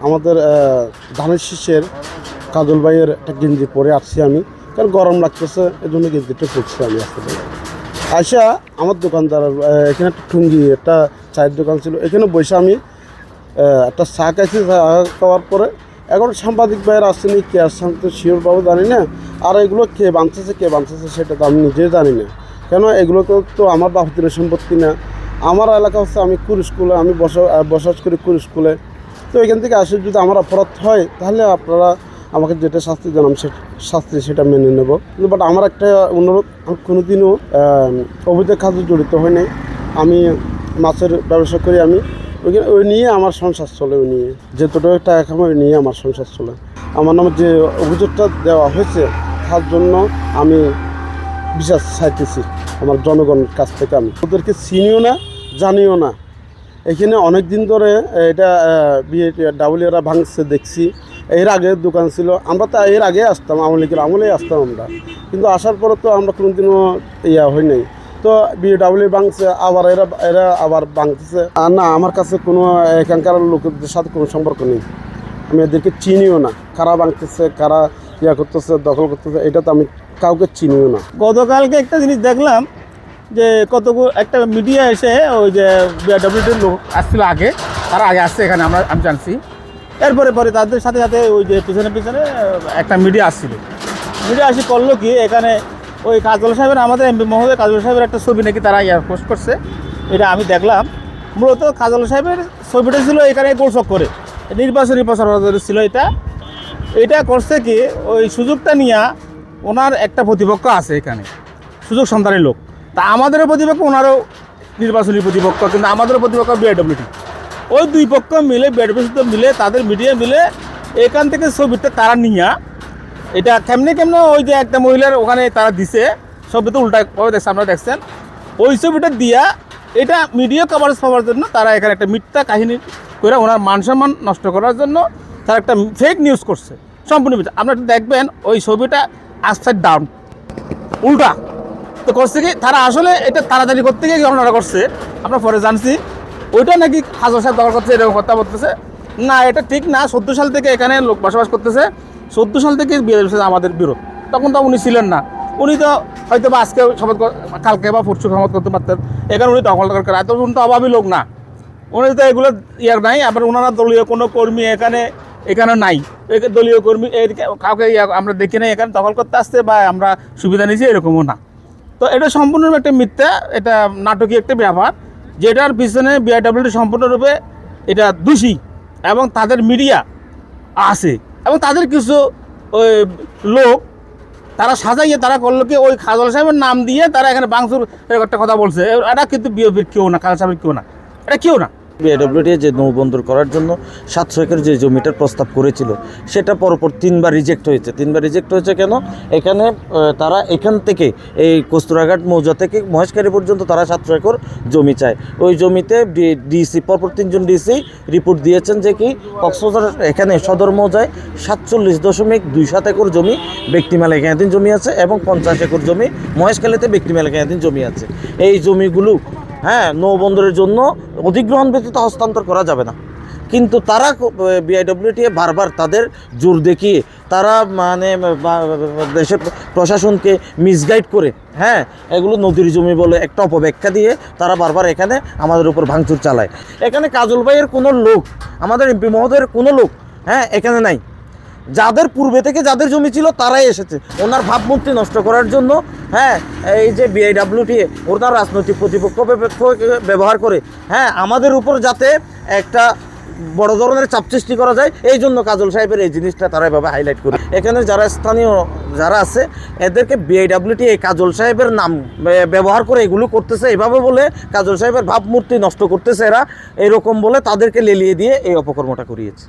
আমাদের ধানের শীষের কাজল ভাইয়ের একটা গেঞ্জি পরে আসছি আমি, কারণ গরম লাগতেছে, এই জন্য গেঞ্জিটা পরছি আমি আসতে। আয়সা আমার দোকানদার এখানে একটা টুঙ্গি একটা চায়ের দোকান ছিল, এখানে বসে আমি একটা চা খাইছি। চা খাওয়ার পরে এখন সাংবাদিক ভাইয়ের আসছেনি, কে আসছে আমি তো শিওরভাবে জানি না। আর এগুলো কে বাঁধতেছে সেটা তো আমি নিজেই জানি না, কেন এগুলো তো আমার বাপতির সম্পত্তি না। আমার এলাকা হচ্ছে আমি কুর স্কুলে আমি বসবাস করি কুর স্কুলে। তো এখান থেকে আসে যদি আমার অপরাধ হয় তাহলে আপনারা আমাকে যেটা শাস্তি জানান শাস্তি সেটা মেনে নেব। কিন্তু বাট আমার একটা অনুরোধ, আমি কোনোদিনও অবৈধ কাজে জড়িত হই নাই। আমি মাছের ব্যবসা করি, আমি ওই নিয়ে আমার সংসার চলে, ওই নিয়ে যেতটুকু টাকা কামাই ওই নিয়ে আমার সংসার চলে। আমার নামে যে অভিযোগটা দেওয়া হয়েছে তার জন্য আমি বিচার চাইতেছি আমার জনগণের কাছ থেকে। আমি ওদেরকে চিনিও না জানিও না। এখানে অনেক দিন ধরে এটা ডাবলিয়ারা ভাঙছে দেখছি। এর আগে দোকান ছিল, আমরা তো এর আগে আসতাম, আওয়ামী লীগের আমলেই আসতাম আমরা, কিন্তু আসার পরে তো আমরা কোনোদিনও হয় নাই। তো বিএডাব্লিউ ভাঙছে, আবার এরা আবার ভাঙতেছে। আর না, আমার কাছে কোনো এখানকার লোকদের সাথে কোনো সম্পর্ক নেই, আমি এদেরকে চিনিও না। কারা ভাঙতেছে, কারা করতেছে, দখল করতেছে, এটা তো আমি কাউকে চিনিও না। গতকালকে একটা জিনিস দেখলাম যে একটা মিডিয়া এসে ওই যে বিআরডব্লিউটির লোক আসছিল আগে, তারা আগে আসছে এখানে আমি জানছি। এরপরে তাদের সাথে সাথে ওই যে পিছনে একটা মিডিয়া আসছিল। মিডিয়া আসি করলো কি, এখানে ওই কাজল সাহেবের, আমাদের এমপি মহোদয় কাজল সাহেবের একটা ছবি নাকি তারা পোস্ট করছে। এটা আমি দেখলাম। মূলত কাজল সাহেবের ছবিটা ছিল এখানে গোলচক করে নির্বাচনী প্রচার ছিল। এটা করছে কি, ওই সুযোগটা নিয়ে ওনার একটা প্রতিপক্ষ আছে এখানে, সুযোগ সন্ধানী লোক। তা আমাদেরও প্রতিপক্ষ, ওনারও নির্বাচনী প্রতিপক্ষ, কিন্তু আমাদেরও প্রতিপক্ষ বিআরডব্লিউটি। ওই দুই পক্ষ মিলে, বিআরডব্লিউটি মিলে, তাদের মিডিয়া মিলে এখান থেকে ছবিটা তারা নিয়ে এটা কেমনে ওই যে একটা মহিলার ওখানে তারা দিছে, ছবিটা উল্টাভাবে দেখছে, আপনারা দেখছেন। ওই ছবিটা দিয়া এটা মিডিয়া কভারেজ পাওয়ার জন্য তারা এখানে একটা মিথ্যা কাহিনী করে ওনার মান সম্মান নষ্ট করার জন্য তারা একটা ফেক নিউজ করছে, সম্পূর্ণ মিথ্যা। আপনারা দেখবেন ওই ছবিটা আপসাইড ডাউন, উল্টা। তো করছে কি, তারা আসলে এটা তাড়াতাড়ি করতে গিয়ে ঘটনাটা করছে, আমরা পরে জানছি। ওইটা নাকি হাজার সাহেব দখল করছে, এরকম কথা বলতেছে। না, এটা ঠিক না। 14 সাল থেকে এখানে লোক বসবাস করতেছে, 14 সাল থেকে আমাদের বিরোধ। তখন তো উনি ছিলেন না, উনি তো হয়তো বা আজকে শপথ, কালকে বা পরশু শপথ করতে পারতেন। এখানে উনি দখল করে, এত উনি তো অভাবী লোক না, উনি তো এগুলো নাই। আবার ওনারা দলীয় কোনো কর্মী এখানে নাই, দলীয় কর্মী কাউকে আমরা দেখি নাই এখানে দখল করতে আসছে বা আমরা সুবিধা নিয়েছি, এরকমও না। তো এটা সম্পূর্ণ একটা মিথ্যা, এটা নাটকীয় একটা ব্যাপার, যেটার পিছনে বিআরডব্লিউটি সম্পূর্ণরূপে এটা দোষী, এবং তাদের মিডিয়া আছে, এবং তাদের কিছু ওই লোক তারা সাজাইয়ে তারা করলো কি, ওই কাজল সাহেবের নাম দিয়ে তারা এখানে বাংসুর একটা কথা বলছে। এটা কিন্তু বিএপির কেউ না, কাজল সাহেবের কেউ না, এটা কেউ না। বিআরডব্লিউটি যে নৌবন্দর করার জন্য 700 একর যে জমিটার প্রস্তাব করেছিল, সেটা পরপর 3বার রিজেক্ট হয়েছে। 3বার রিজেক্ট হয়েছে কেন? এখানে তারা এখান থেকে এই কস্তুরাঘাট মৌজা থেকে মহেশখালী পর্যন্ত তারা 700 একর জমি চায়। ওই জমিতে ডিসি পরপর 3জন ডিসি রিপোর্ট দিয়েছেন যে কি কক্সবাজার এখানে সদর মৌজায় 47.27 একর জমি ব্যক্তি মালিকানাধীন জমি আছে, এবং 50 একর জমি মহেশখালীতে ব্যক্তি মালিকানাধীন জমি আছে। এই জমিগুলো নৌবন্দরের জন্য অধিগ্রহণ ব্যতীত হস্তান্তর করা যাবে না। কিন্তু তারা বিআরডব্লিউটি বারবার তাদের জোর দেখিয়ে তারা দেশের প্রশাসনকে মিসগাইড করে এগুলো নদীর জমি বলে একটা অপব্যাখ্যা দিয়ে তারা বারবার এখানে আমাদের উপর ভাঙচুর চালায়। এখানে কাজল ভাইয়ের কোনো লোক, আমাদের এমপি মহোদয়ের কোনো লোক এখানে নাই। যাদের পূর্বে থেকে যাদের জমি ছিল তারাই এসেছে ওনার ভাবমূর্তি নষ্ট করার জন্য। এই যে বিআরডব্লিউটি ওনার রাজনৈতিক প্রতিপক্ষ ব্যবহার করে আমাদের উপর যাতে একটা বড় ধরনের চাপ সৃষ্টি করা যায়, এই জন্য কাজল সাহেবের এই জিনিসটা তারা এভাবে হাইলাইট করে। এখানে যারা স্থানীয় যারা আছে এদেরকে বিআরডব্লিউটি এই কাজল সাহেবের নাম ব্যবহার করে এগুলো করতেছে, এভাবে বলে কাজল সাহেবের ভাবমূর্তি নষ্ট করতেছে এরা, এরকম বলে তাদেরকে লেলিয়ে দিয়ে এই অপকর্মটা করিয়েছে।